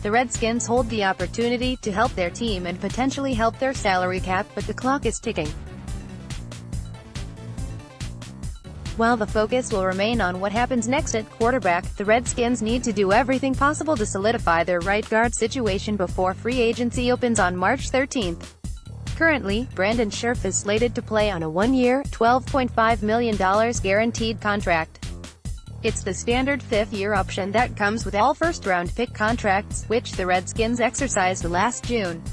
the Redskins hold the opportunity to help their team and potentially help their salary cap, but the clock is ticking. While the focus will remain on what happens next at quarterback, the Redskins need to do everything possible to solidify their right guard situation before free agency opens on March 13. Currently, Scherff is slated to play on a one-year, $12.5 million guaranteed contract. It's the standard fifth-year option that comes with all first-round pick contracts, which the Redskins exercised last June.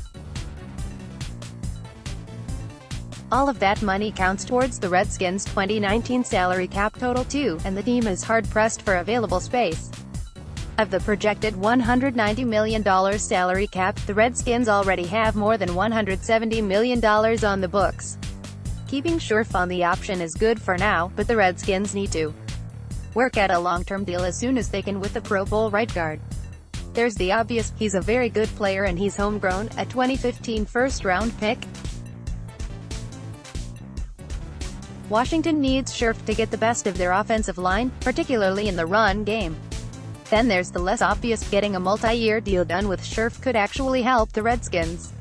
All of that money counts towards the Redskins' 2019 salary cap total too, and the team is hard-pressed for available space. Of the projected $190 million salary cap, the Redskins already have more than $170 million on the books. Keeping Scherff on the option is good for now, but the Redskins need to work at a long-term deal as soon as they can with the Pro Bowl right guard. There's the obvious: he's a very good player and he's homegrown, a 2015 first-round pick. Washington needs Scherff to get the best of their offensive line, particularly in the run game. Then there's the less obvious: getting a multi-year deal done with Scherff could actually help the Redskins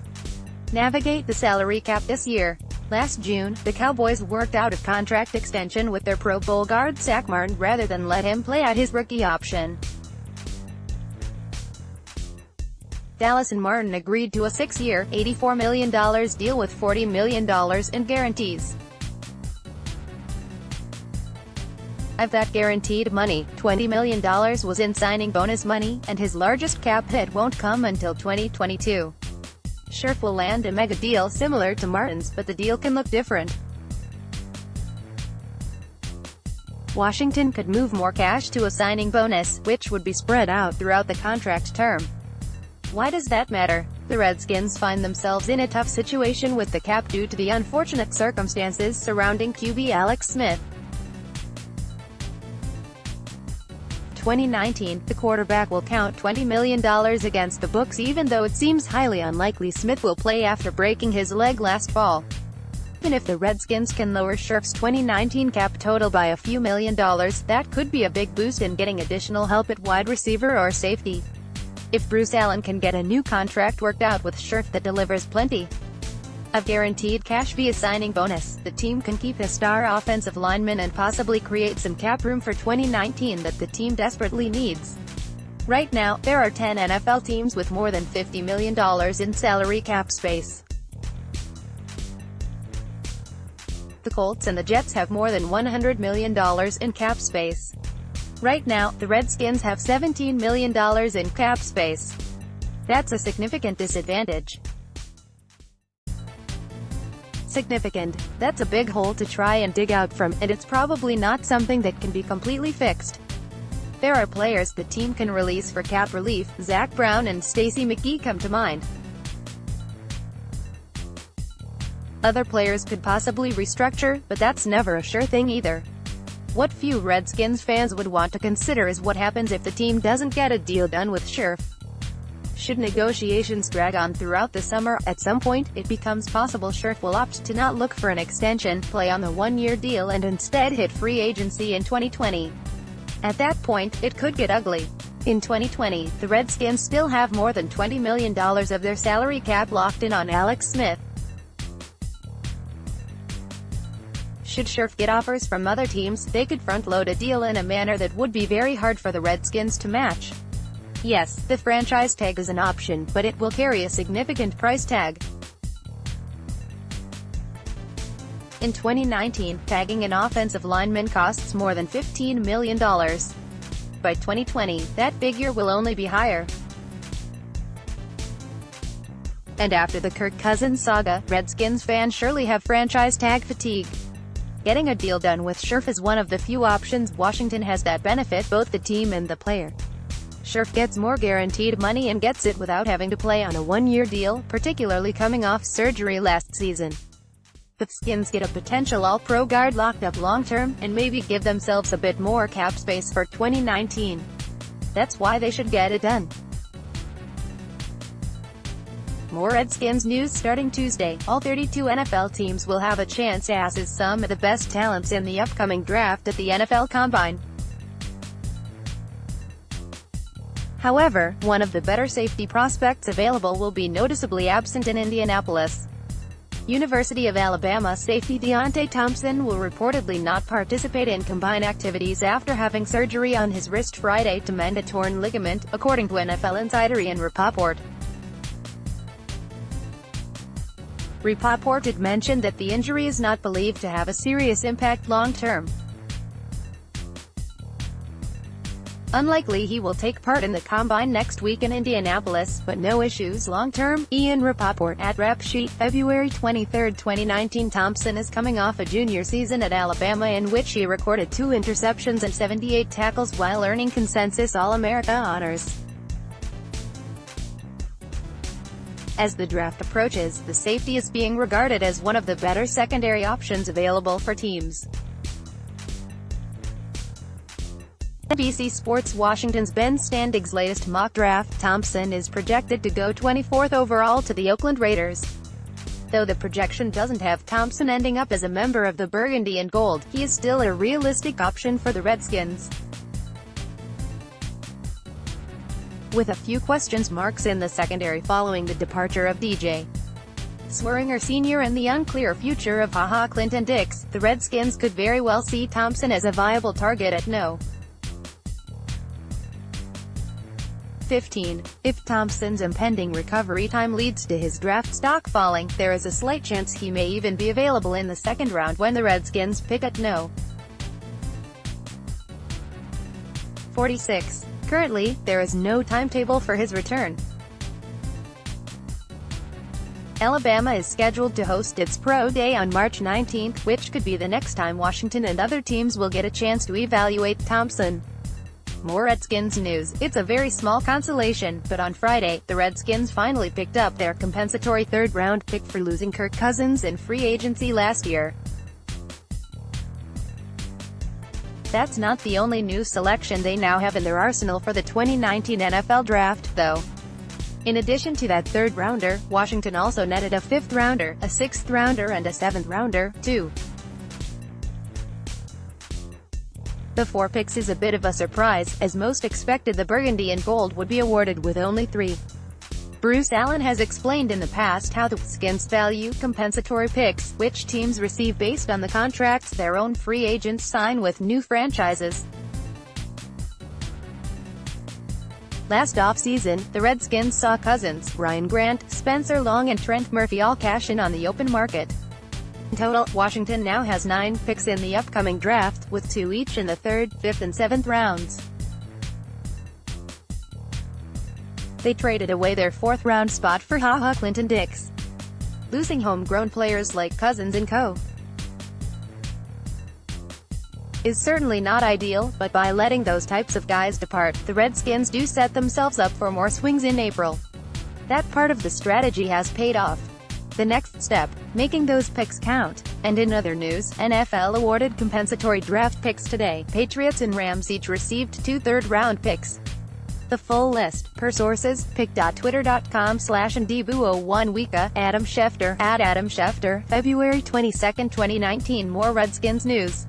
navigate the salary cap this year. Last June, the Cowboys worked out a contract extension with their Pro Bowl guard Zach Martin rather than let him play out his rookie option. Dallas and Martin agreed to a 6-year, $84 million deal with $40 million in guarantees. Of that guaranteed money, $20 million was in signing bonus money, and his largest cap hit won't come until 2022. Scherff will land a mega deal similar to Martin's, but the deal can look different. Washington could move more cash to a signing bonus, which would be spread out throughout the contract term. Why does that matter? The Redskins find themselves in a tough situation with the cap due to the unfortunate circumstances surrounding QB Alex Smith. 2019, the quarterback will count $20 million against the books, even though it seems highly unlikely Smith will play after breaking his leg last fall. Even if the Redskins can lower Scherff's 2019 cap total by a few $1,000,000, that could be a big boost in getting additional help at wide receiver or safety. If Bruce Allen can get a new contract worked out with Scherff that delivers plenty of guaranteed cash via signing bonus, the team can keep a star offensive lineman and possibly create some cap room for 2019 that the team desperately needs. Right now, there are 10 NFL teams with more than $50 million in salary cap space. The Colts and the Jets have more than $100 million in cap space. Right now, the Redskins have $17 million in cap space. That's a significant disadvantage. Significant. That's a big hole to try and dig out from, and it's probably not something that can be completely fixed. There are players the team can release for cap relief. Zach Brown and Stacey McGee come to mind. Other players could possibly restructure, but that's never a sure thing either. What few Redskins fans would want to consider is what happens if the team doesn't get a deal done with Scherff. Should negotiations drag on throughout the summer, at some point, it becomes possible Scherff will opt to not look for an extension, play on the one-year deal and instead hit free agency in 2020. At that point, it could get ugly. In 2020, the Redskins still have more than $20 million of their salary cap locked in on Alex Smith. Should Scherff get offers from other teams, they could front-load a deal in a manner that would be very hard for the Redskins to match. Yes, the franchise tag is an option, but it will carry a significant price tag. In 2019, tagging an offensive lineman costs more than $15 million. By 2020, that figure will only be higher. And after the Kirk Cousins saga, Redskins fans surely have franchise tag fatigue. Getting a deal done with Scherff is one of the few options Washington has that benefit both the team and the player. Scherff gets more guaranteed money and gets it without having to play on a one-year deal, particularly coming off surgery last season. The Skins get a potential all-pro guard locked up long-term, and maybe give themselves a bit more cap space for 2019. That's why they should get it done. More Redskins news starting Tuesday. All 32 NFL teams will have a chance to assess some of the best talents in the upcoming draft at the NFL Combine. However, one of the better safety prospects available will be noticeably absent in Indianapolis. University of Alabama safety Deontay Thompson will reportedly not participate in combine activities after having surgery on his wrist Friday to mend a torn ligament, according to NFL insider Ian Rapoport. Rapoport had mentioned that the injury is not believed to have a serious impact long-term. Unlikely he will take part in the combine next week in Indianapolis, but no issues long-term. Ian Rapoport at Rap Sheet, February 23, 2019. Thompson is coming off a junior season at Alabama in which he recorded 2 interceptions and 78 tackles while earning consensus All-America honors. As the draft approaches, the safety is being regarded as one of the better secondary options available for teams. NBC Sports Washington's Ben Standig's latest mock draft, Thompson is projected to go 24th overall to the Oakland Raiders. Though the projection doesn't have Thompson ending up as a member of the Burgundy and Gold, he is still a realistic option for the Redskins. With a few question marks in the secondary following the departure of DJ Swearinger Sr. and the unclear future of HaHa Clinton Dix, the Redskins could very well see Thompson as a viable target at No. 15. If Thompson's impending recovery time leads to his draft stock falling, there is a slight chance he may even be available in the second round when the Redskins pick at No. 46. Currently, there is no timetable for his return. Alabama is scheduled to host its Pro Day on March 19, which could be the next time Washington and other teams will get a chance to evaluate Thompson. More Redskins news. It's a very small consolation, but on Friday, the Redskins finally picked up their compensatory third-round pick for losing Kirk Cousins in free agency last year. That's not the only new selection they now have in their arsenal for the 2019 NFL Draft, though. In addition to that third-rounder, Washington also netted a fifth-rounder, a sixth-rounder and a seventh-rounder, too. The 4 picks is a bit of a surprise, as most expected the Burgundy and Gold would be awarded with only 3. Bruce Allen has explained in the past how the Redskins value compensatory picks, which teams receive based on the contracts their own free agents sign with new franchises. Last offseason, the Redskins saw Cousins, Ryan Grant, Spencer Long and Trent Murphy all cash in on the open market. In total, Washington now has 9 picks in the upcoming draft, with 2 each in the 3rd, 5th and 7th rounds. They traded away their 4th-round spot for HaHa Clinton Dix, losing homegrown players like Cousins and co. is certainly not ideal, but by letting those types of guys depart, the Redskins do set themselves up for more swings in April. That part of the strategy has paid off. The next step, making those picks count. And in other news, NFL awarded compensatory draft picks today. Patriots and Rams each received 2 third-round picks. The full list, per sources, pick.twitter.com/ndbu01wika, Adam Schefter, @AdamSchefter, February 22, 2019. More Redskins news.